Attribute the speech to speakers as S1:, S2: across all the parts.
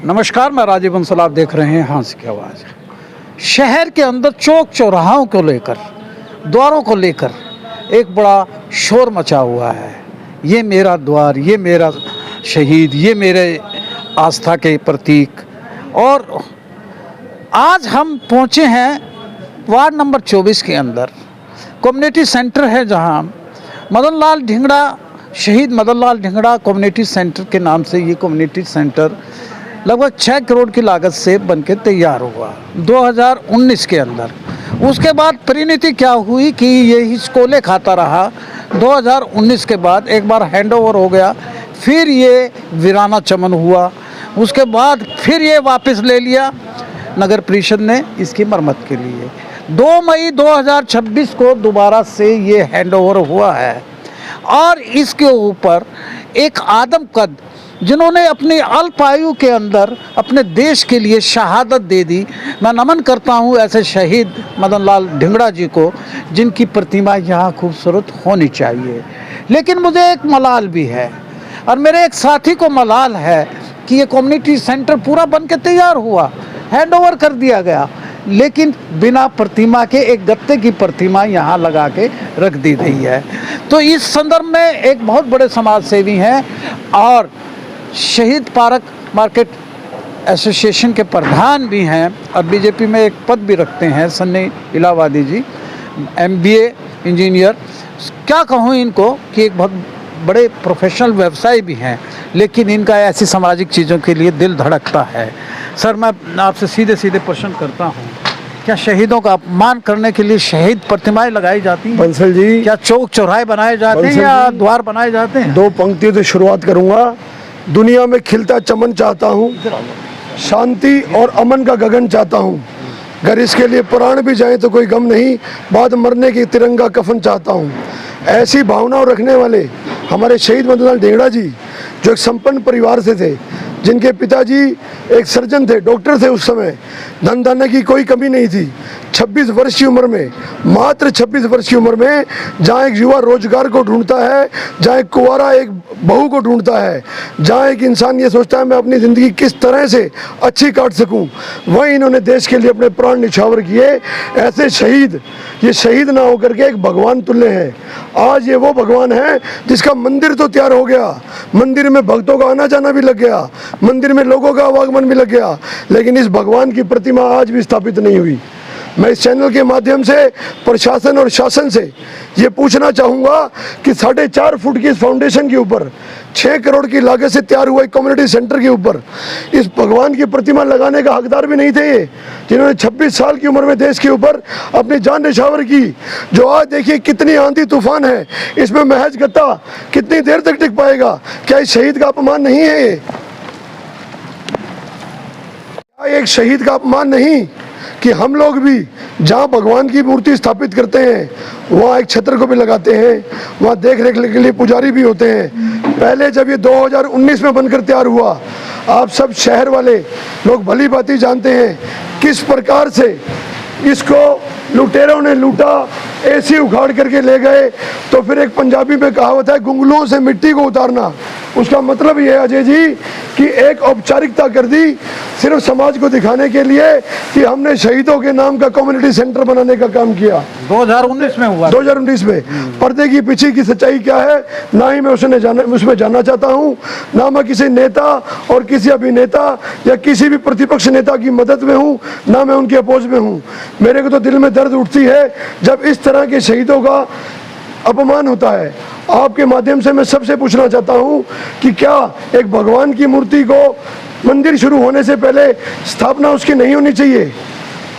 S1: नमस्कार, मैं राजीव बंसल। आप देख रहे हैं हंस की आवाज़। शहर के अंदर चौक चौराहों को लेकर, द्वारों को लेकर एक बड़ा शोर मचा हुआ है। ये मेरा द्वार, ये मेरा शहीद, ये मेरे आस्था के प्रतीक। और आज हम पहुंचे हैं वार्ड नंबर 24 के अंदर। कम्युनिटी सेंटर है जहां मदन लाल ढिंगड़ा, शहीद मदन लाल ढिंगड़ा कम्युनिटी सेंटर के नाम से ये कम्युनिटी सेंटर लगभग 6 करोड़ की लागत से बनके तैयार हुआ 2019 के अंदर। उसके बाद परिणति क्या हुई कि ये हिचकोले खाता रहा। 2019 के बाद एक बार हैंडओवर हो गया, फिर ये वीराना चमन हुआ। उसके बाद फिर ये वापस ले लिया नगर परिषद ने इसकी मरम्मत के लिए। 2 मई 2026 को दोबारा से ये हैंडओवर हुआ है। और इसके ऊपर एक आदमकद जिन्होंने अपनी अल्प आयु के अंदर अपने देश के लिए शहादत दे दी, मैं नमन करता हूं ऐसे शहीद मदन लाल ढिंगड़ा जी को, जिनकी प्रतिमा यहाँ खूबसूरत होनी चाहिए। लेकिन मुझे एक मलाल भी है और मेरे एक साथी को मलाल है कि ये कम्युनिटी सेंटर पूरा बन के तैयार हुआ, हैंडओवर कर दिया गया, लेकिन बिना प्रतिमा के एक गत्ते की प्रतिमा यहाँ लगा के रख दी गई है। तो इस संदर्भ में एक बहुत बड़े समाज सेवी हैं और शहीद पार्क मार्केट एसोसिएशन के प्रधान भी हैं और बीजेपी में एक पद भी रखते हैं, सन्नी इलाहाबादी जी, MBA इंजीनियर। क्या कहूँ इनको कि एक बहुत बड़े प्रोफेशनल व्यवसायी भी हैं, लेकिन इनका ऐसी सामाजिक चीज़ों के लिए दिल धड़कता है। सर, मैं आपसे सीधे सीधे प्रश्न करता हूँ, क्या शहीदों का अपमान करने के लिए शहीद प्रतिमाएं लगाई जाती हैं?
S2: बंसल जी,
S1: क्या चौक चौराहे बनाए जाते हैं या द्वार बनाए जाते हैं?
S2: 2 पंक्तियों से शुरुआत करूंगा। दुनिया में खिलता चमन चाहता हूँ, शांति और अमन का गगन चाहता हूँ। अगर इसके लिए प्राण भी जाए तो कोई गम नहीं, बाद मरने की तिरंगा कफन चाहता हूँ। ऐसी भावनाओं रखने वाले हमारे शहीद मदन लाल ढिंगड़ा जी, जो एक संपन्न परिवार से थे, जिनके पिताजी एक सर्जन थे, डॉक्टर थे। उस समय धन धान्य की कोई कमी नहीं थी। 26 वर्ष की उम्र में, मात्र 26 वर्ष की उम्र में, जहाँ एक युवा रोजगार को ढूंढता है, जहाँ एक कुंवारा एक बहू को ढूंढता है, जहाँ एक इंसान ये सोचता है मैं अपनी ज़िंदगी किस तरह से अच्छी काट सकूं, वहीं इन्होंने देश के लिए अपने प्राण निछावर किए। ऐसे शहीद, ये शहीद ना होकर के एक भगवान तुल्य हैं। आज ये वो भगवान है जिसका मंदिर तो तैयार हो गया, मंदिर में भक्तों का आना जाना भी लग गया, मंदिर में लोगों का आवागमन भी लग गया, लेकिन इस भगवान की प्रतिमा आज भी स्थापित नहीं हुई। मैं इस चैनल के माध्यम से प्रशासन और शासन से ये पूछना चाहूँगा कि 4.5 फुट की इस फाउंडेशन के ऊपर 6 करोड़ की लागत से तैयार हुआ एक कम्युनिटी सेंटर के ऊपर इस भगवान की प्रतिमा लगाने का हकदार भी नहीं थे ये, जिन्होंने 26 साल की उम्र में देश के ऊपर अपनी जान निछावर की। जो आज देखिए कितनी आंधी तूफान है, इसमें महज गत्ता कितनी देर तक टिक पाएगा? क्या इस शहीद का अपमान नहीं है ये? क्या एक शहीद का अपमान नहीं कि हम लोग भी जहाँ भगवान की मूर्ति स्थापित करते हैं वहाँ एक छत्र को भी लगाते हैं, वहाँ देख रेख के लिए पुजारी भी होते हैं। पहले जब ये 2019 में बनकर तैयार हुआ, आप सब शहर वाले लोग भली भांति जानते हैं किस प्रकार से इसको लुटेरों ने लूटा, ऐसी उखाड़ करके ले गए। तो फिर एक पंजाबी में कहावत है, गुंगलों से मिट्टी को उतारना। उसका मतलब ये है अजय जी कि एक औपचारिकता कर दी सिर्फ समाज को दिखाने के लिए कि हमने शहीदों के नाम का कम्युनिटी सेंटर बनाने का काम किया।
S1: 2019 में हुआ।
S2: 2019 में। पर्दे की पीछे की सच्चाई क्या है, ना ही मैं उसमें जानना चाहता हूँ, ना मैं किसी नेता और किसी अभिनेता या किसी भी प्रतिपक्ष नेता की मदद में हूँ, ना मैं उनके अपोज में हूँ। मेरे को तो दिल में दर्द उठती है जब इस तरह के शहीदों का अपमान होता है। आपके माध्यम से मैं सबसे पूछना चाहता हूं कि क्या एक भगवान की मूर्ति को मंदिर शुरू होने से पहले स्थापना उसकी नहीं होनी चाहिए?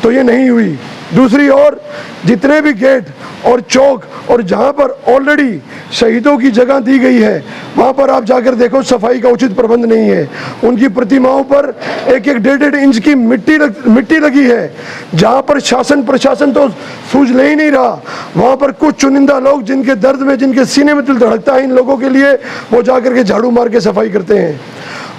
S2: तो ये नहीं हुई। दूसरी ओर जितने भी गेट और चौक और जहां पर ऑलरेडी शहीदों की जगह दी गई है, वहां पर आप जाकर देखो सफाई का उचित प्रबंध नहीं है। उनकी प्रतिमाओं पर 1-1, 1.5 इंच की मिट्टी लगी है। जहां पर शासन प्रशासन तो सूझ ले ही नहीं रहा, वहां पर कुछ चुनिंदा लोग जिनके दर्द में, जिनके सीने में दिल धड़कता है इन लोगों के लिए, वो जाकर के झाड़ू मार के सफाई करते हैं।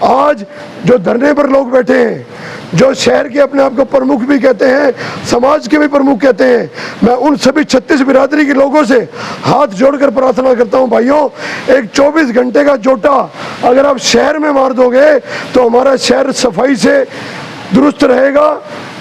S2: आज जो धरने पर लोग बैठे हैं, जो शहर के अपने आप को प्रमुख भी कहते हैं, समाज के भी प्रमुख कहते हैं, मैं उन सभी 36 बिरादरी के लोगों से हाथ जोड़कर प्रार्थना करता हूं, भाइयों, एक 24 घंटे का जोटा अगर आप शहर में मार दोगे तो हमारा शहर सफाई से दुरुस्त रहेगा,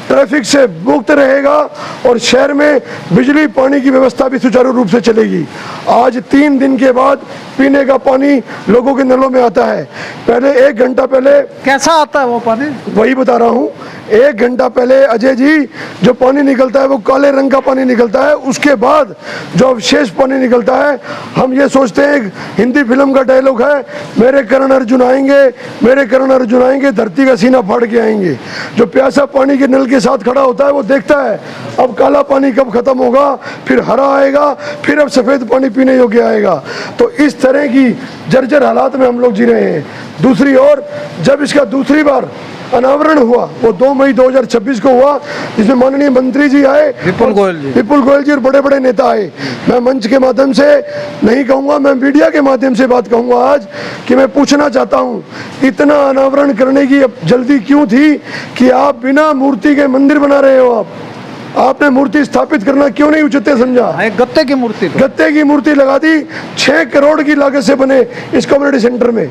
S2: ट्रैफिक से मुक्त रहेगा और शहर में बिजली पानी की व्यवस्था भी सुचारू रूप से चलेगी। आज 3 दिन के बाद पीने का पानी लोगों के नलों में आता है। पहले 1 घंटा पहले
S1: कैसा आता है वो पानी?
S2: वही बता रहा हूँ। 1 घंटा पहले अजय जी जो पानी निकलता है वो काले रंग का पानी निकलता है, उसके बाद जो अवशेष पानी निकलता है, हम ये सोचते हैं, हिंदी फिल्म का डायलॉग है, मेरे करण अर्जुन आएंगे, मेरे करण अर्जुन आएंगे, धरती का सीना फाड़ के आएंगे। जो प्यासा पानी के नल के साथ खड़ा होता है वो देखता है अब काला पानी कब खत्म होगा, फिर हरा आएगा, फिर अब सफेद पानी पीने योग्य आएगा। तो इस तरह की जर्जर हालात में हम लोग जी रहे हैं। दूसरी ओर जब इसका दूसरी बार अनावरण हुआ वो 2 मई 2026 को हुआ, जिसमें माननीय मंत्री जी आए, विपुल गोयल जी और बड़े बड़े नेता आए। मैं मंच के माध्यम से नहीं कहूँगा, मैं मीडिया के माध्यम से बात कहूँगा आज कि मैं पूछना चाहता हूँ, इतना अनावरण करने की अब जल्दी क्यों थी कि आप बिना मूर्ति के मंदिर बना रहे हो? आपने मूर्ति स्थापित करना क्यों नहीं उचित समझा?
S1: गत्ते की मूर्ति,
S2: गत्ते की मूर्ति लगा दी, 6 करोड़ की लागत से बने इस कम्युनिटी सेंटर में।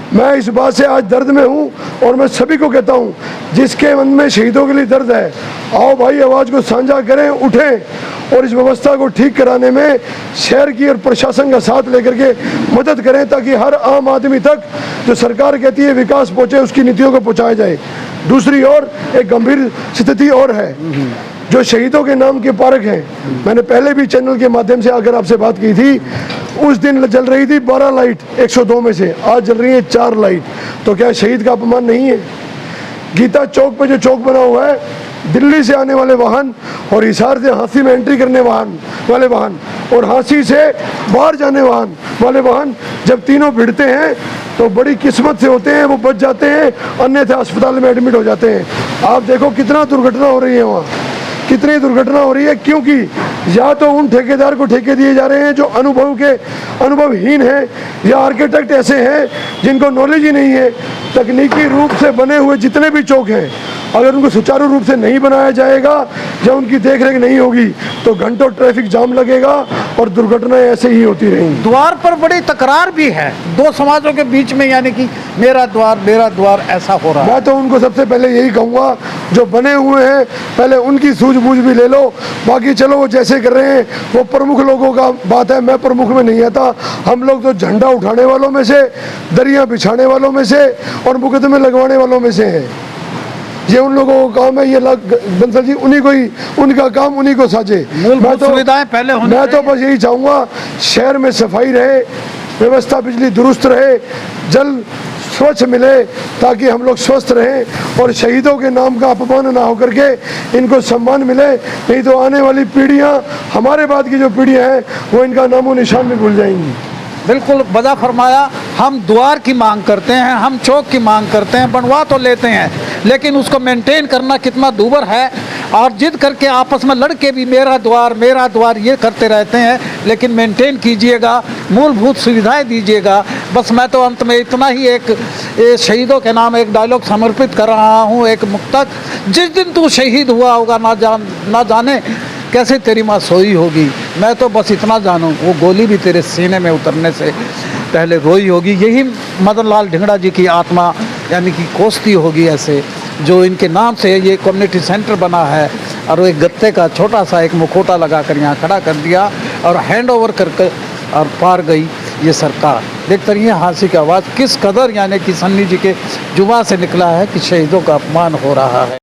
S2: मैं इस बात से आज दर्द में हूं और मैं सभी को कहता हूं, जिसके मन में शहीदों के लिए दर्द है, आओ भाई आवाज को साझा करें, उठें और इस व्यवस्था को ठीक कराने में शहर की और प्रशासन का साथ लेकर के मदद करें, ताकि हर आम आदमी तक जो सरकार कहती है विकास पहुंचे, उसकी नीतियों को पहुंचाया जाए। दूसरी ओर एक गंभीर स्थिति और है, जो शहीदों के नाम के पार्क हैं। मैंने पहले भी चैनल के माध्यम से आकर आपसे बात की थी, उस दिन जल रही थी 12 लाइट 102 में से, आज जल रही है 4 लाइट। तो क्या शहीद का अपमान नहीं है? गीता चौक पे जो चौक बना हुआ है, दिल्ली से आने वाले वाहन और हिसार से हांसी में एंट्री करने वाले वाहन और हांसी से बाहर जाने वाले वाहन, जब तीनों भिड़ते हैं तो बड़ी किस्मत से होते हैं, वो बच जाते हैं, अन्यथा अस्पताल में एडमिट हो जाते हैं। आप देखो कितना दुर्घटना हो रही है वहाँ, कितनी दुर्घटना हो रही है, क्योंकि या तो उन ठेकेदार को ठेके दिए जा रहे हैं जो अनुभवहीन हैं, या आर्किटेक्ट ऐसे हैं जिनको नॉलेज ही नहीं है। तकनीकी रूप से बने हुए जितने भी चौक हैं, अगर उनको सुचारू रूप से नहीं बनाया जाएगा या उनकी देखरेख नहीं होगी तो घंटों ट्रैफिक जाम लगेगा और दुर्घटनाएं ऐसे ही होती रहेंगी।
S1: द्वार पर बड़ी तकरार भी है 2 समाजों के बीच में, यानी कि मेरा द्वार ऐसा हो रहा है।
S2: मैं तो उनको सबसे पहले यही कहूँगा, जो बने हुए हैं पहले उनकी सूझबूझ भी ले लो, बाकी चलो वो जैसे कर रहे हैं वो प्रमुख लोगों का बात है, मैं प्रमुख में नहीं आता। हम लोग तो झंडा उठाने वालों में से, दरियाँ बिछाने वालों में से और मुकदमे लगवाने वालों में से हैं। ये उन लोगों का काम है, ये बंसल जी उन्हीं को ही, उनका काम उन्हीं को साझे। मैं तो बस यही चाहूँगा, शहर में सफाई रहे, व्यवस्था बिजली दुरुस्त रहे, जल स्वच्छ मिले, ताकि हम लोग स्वस्थ रहें और शहीदों के नाम का अपमान ना होकर के इनको सम्मान मिले। नहीं तो आने वाली पीढ़ियां, हमारे बाद की जो पीढ़ियां हैं, वो इनका नामो निशान भी भूल जाएंगी।
S1: बिल्कुल बजा फरमाया। हम द्वार की मांग करते हैं, हम चौक की मांग करते हैं, बनवा तो लेते हैं, लेकिन उसको मेंटेन करना कितना दूभर है। और जिद करके आपस में लड़के भी मेरा द्वार ये करते रहते हैं, लेकिन मेंटेन कीजिएगा, मूलभूत सुविधाएं दीजिएगा। बस मैं तो अंत में इतना ही एक शहीदों के नाम एक डायलॉग समर्पित कर रहा हूँ, एक मुक्तक। जिस दिन तू शहीद हुआ होगा ना जाने कैसे तेरी माँ सोई होगी। मैं तो बस इतना जानूँ, वो गोली भी तेरे सीने में उतरने से पहले रोई होगी। यही मदन लाल धिंगड़ा जी की आत्मा यानी कि कोसती होगी ऐसे, जो इनके नाम से ये कम्युनिटी सेंटर बना है। और वो एक गत्ते का छोटा सा एक मुखौटा लगा कर यहाँ खड़ा कर दिया और हैंड ओवर करके और पार गई ये सरकार। देखते रहिए हांसी की आवाज़ किस कदर यानी कि सन्नी जी के जुबान से निकला है कि शहीदों का अपमान हो रहा है।